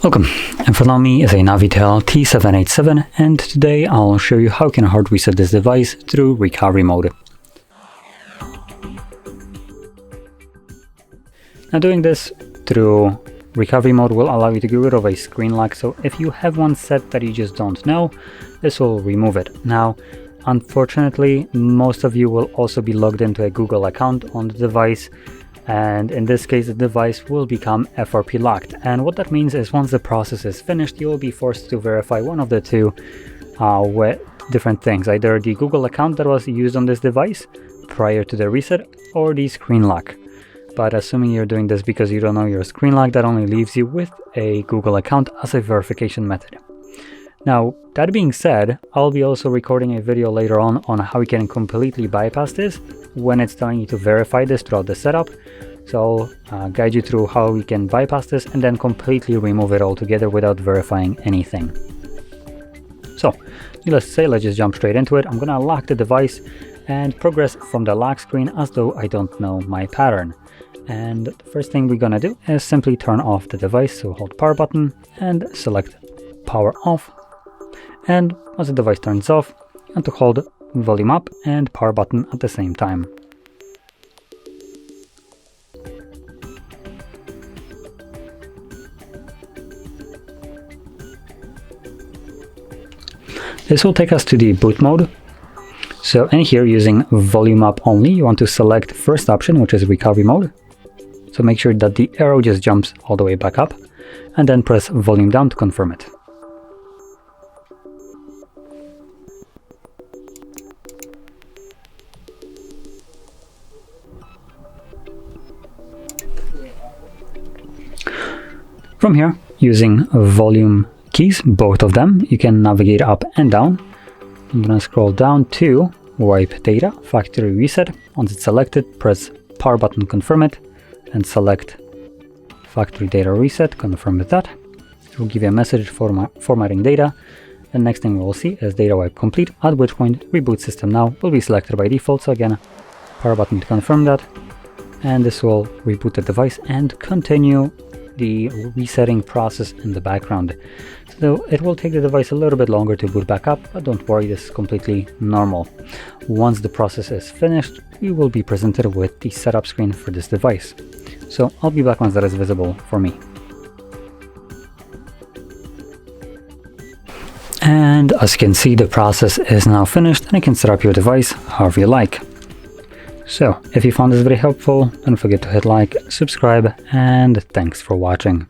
Welcome, in front of me is a Navitel T787 and today I'll show you how you can hard reset this device through recovery mode. Now doing this through recovery mode will allow you to get rid of a screen lock, so if you have one set that you just don't know, this will remove it. Now unfortunately most of you will also be logged into a Google account on the device, and in this case the device will become FRP locked, and what that means is once the process is finished you will be forced to verify one of the two with different things, either the Google account that was used on this device prior to the reset or the screen lock. But assuming you're doing this because you don't know your screen lock, that only leaves you with a Google account as a verification method. Now that being said, I'll be also recording a video later on how you can completely bypass this when it's telling you to verify this throughout the setup. So I'll guide you through how you can bypass this and then completely remove it altogether without verifying anything. So let's just jump straight into it. I'm gonna lock the device and progress from the lock screen as though I don't know my pattern. And the first thing we're gonna do is simply turn off the device. So hold power button and select power off. And once the device turns off, you want to hold volume up and power button at the same time. This will take us to the boot mode. So in here, using volume up only, you want to select first option, which is recovery mode. So make sure that the arrow just jumps all the way back up and then press volume down to confirm it. From here, using volume keys, both of them, you can navigate up and down. I'm gonna scroll down to wipe data, factory reset. Once it's selected, press power button, confirm it, and select factory data reset, confirm with that. It will give you a message for formatting data. The next thing we will see is data wipe complete, at which point reboot system now will be selected by default. So again, power button to confirm that, and this will reboot the device and continue the resetting process in the background. So it will take the device a little bit longer to boot back up, but don't worry, this is completely normal. Once the process is finished, we will be presented with the setup screen for this device. So I'll be back once that is visible for me. And as you can see, the process is now finished and you can set up your device however you like. So if you found this very helpful, don't forget to hit like, subscribe, and thanks for watching.